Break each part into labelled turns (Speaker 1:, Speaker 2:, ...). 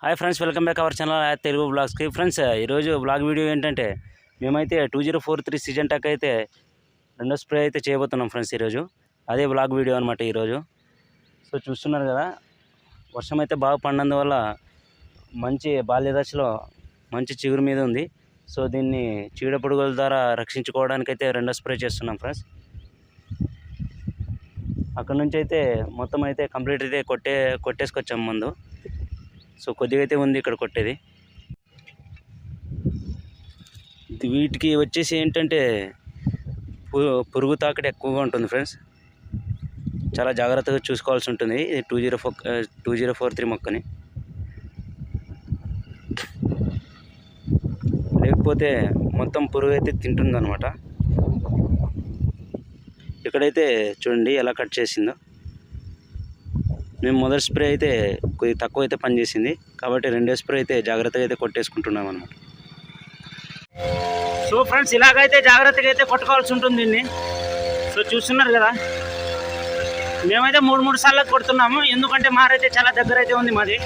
Speaker 1: Hi friends, welcome back our channel Telugu బ్లాగ్స్కి. Friends, ఈరోజు vlog video ఏంటంటే మేమైతే 2043 సిజంటాక్ అయితే రెండో స్ప్రే అయితే చేయబోతున్నాం ఫ్రెండ్స్. ఈరోజు అదే బ్లాగ్ వీడియో అనమాట ఈరోజు. సో చూస్తున్నారు కదా, వర్షం అయితే బాగా పడినందువల్ల మంచి బాల్యదశలో మంచి చిగురు మీద ఉంది. సో దీన్ని చీడపురుగుల ద్వారా రక్షించుకోవడానికి అయితే రెండో స్ప్రే చేస్తున్నాం ఫ్రెండ్స్. అక్కడ నుంచి అయితే మొత్తం అయితే కంప్లీట్ అయితే కొట్టేసుకొచ్చాం ముందు. సో కొద్దిగా అయితే ఉంది ఇక్కడ కొట్టేది. వీటికి వచ్చేసి ఏంటంటే పురుగు తాకిడి ఎక్కువగా ఉంటుంది ఫ్రెండ్స్. చాలా జాగ్రత్తగా చూసుకోవాల్సి ఉంటుంది ఈ 2043 మొక్కని. లేకపోతే మొత్తం పురుగు అయితే తింటుందన్నమాట. ఇక్కడైతే చూడండి ఎలా కట్ చేసిందో. మేము మొదటి స్ప్రే అయితే కొద్ది తక్కువ అయితే పనిచేసింది కాబట్టి రెండో స్ప్రే అయితే జాగ్రత్తగా అయితే కొట్టేసుకుంటున్నాం అనమాట. సో ఫ్రెండ్స్, ఇలాగైతే జాగ్రత్తగా అయితే కొట్టుకోవాల్సి ఉంటుంది దీన్ని. సో చూస్తున్నారు కదా, మేమైతే మూడు సార్లు కొడుతున్నాము, ఎందుకంటే మారైతే చాలా దగ్గర అయితే ఉంది మాది.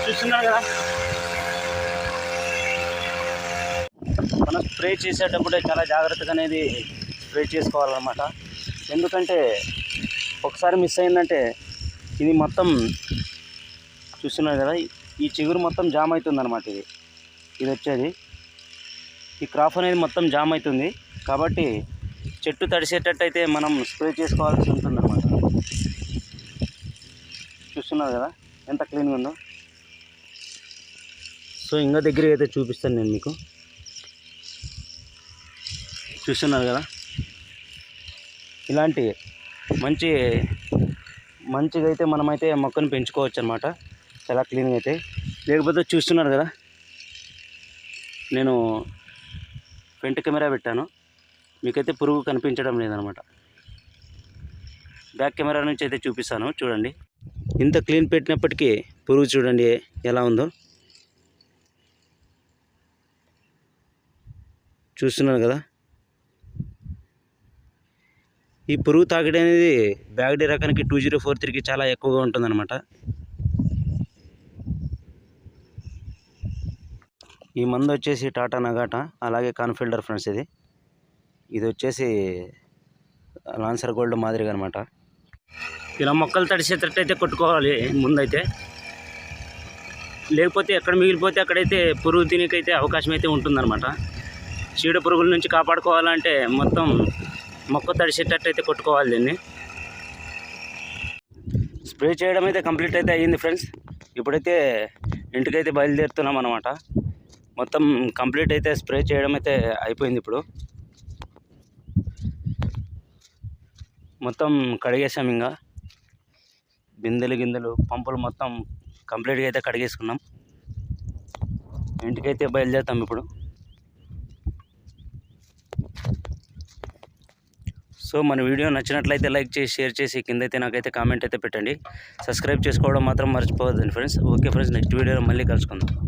Speaker 1: చూస్తున్నారు కదా, మనం స్ప్రే చేసేటప్పుడే చాలా జాగ్రత్తగా అనేది స్ప్రే చేసుకోవాలన్నమాట. ఎందుకంటే ఒకసారి మిస్ అయిందంటే ఇది మొత్తం చూస్తున్నారు కదా, ఈ చిగురు మొత్తం జామ్ అవుతుంది అనమాట. ఇది వచ్చేది ఈ క్రాప్ అనేది మొత్తం జామ్ అవుతుంది కాబట్టి చెట్టు తడిసేటట్టు అయితే మనం స్ప్రే చేసుకోవాల్సి ఉంటుంది అనమాట. చూస్తున్నారు కదా ఎంత క్లీన్గా ఉందో. సో ఇంకా దగ్గర అయితే చూపిస్తాను నేను మీకు. చూస్తున్నారు కదా, ఇలాంటి మంచిగా అయితే మనమైతే మొక్కను పెంచుకోవచ్చు అనమాట, చాలా క్లీన్గా అయితే. లేకపోతే చూస్తున్నారు కదా, నేను ఫ్రంట్ కెమెరా పెట్టాను, మీకైతే పురుగు కనిపించడం లేదనమాట. బ్యాక్ కెమెరా నుంచి అయితే చూపిస్తాను చూడండి. ఇంత క్లీన్ పెట్టినప్పటికీ పురుగు చూడండి ఎలా ఉందో. చూస్తున్నారు కదా, ఈ పురుగు తాకిడి అనేది బ్యాగ్డీ రకానికి 2043కి చాలా ఎక్కువగా ఉంటుందన్నమాట. ఈ మందు వచ్చేసి టాటా నగాటా, అలాగే కాన్ఫిల్డర్ ఫ్రెండ్స్. ఇది వచ్చేసి లాన్సర్ గోల్డ్ మాదిరిగా అనమాట. ఇలా మొక్కలు తడిసేటట్టు అయితే కొట్టుకోవాలి ముందైతే, లేకపోతే ఎక్కడ మిగిలిపోతే అక్కడైతే పురుగు తినేకైతే అవకాశం అయితే ఉంటుందన్నమాట. చీడ పురుగుల నుంచి కాపాడుకోవాలంటే మొత్తం మొక్క తడిసేటట్టు అయితే కొట్టుకోవాలి దీన్ని. స్ప్రే చేయడం అయితే కంప్లీట్ అయితే అయ్యింది ఫ్రెండ్స్. ఇప్పుడైతే ఇంటికైతే బయలుదేరుతున్నాం అనమాట. మొత్తం కంప్లీట్ అయితే స్ప్రే చేయడం అయితే అయిపోయింది. ఇప్పుడు మొత్తం కడిగేసాం, ఇంకా గిందెలు పంపులు మొత్తం కంప్లీట్గా అయితే కడిగేసుకున్నాం. ఇంటికైతే బయలుదేరుతాం ఇప్పుడు. సో మన వీడియో నచ్చినట్లయితే లైక్ చేసి షేర్ చేసి కిందైతే నాకైతే కామెంట్ అయితే పెట్టండి. సబ్స్క్రైబ్ చేసుకోవడం మాత్రం మర్చిపోవద్దండి ఫ్రెండ్స్. ఓకే ఫ్రెండ్స్, నెక్స్ట్ వీడియోలో మళ్ళీ కలుసుకుందాం.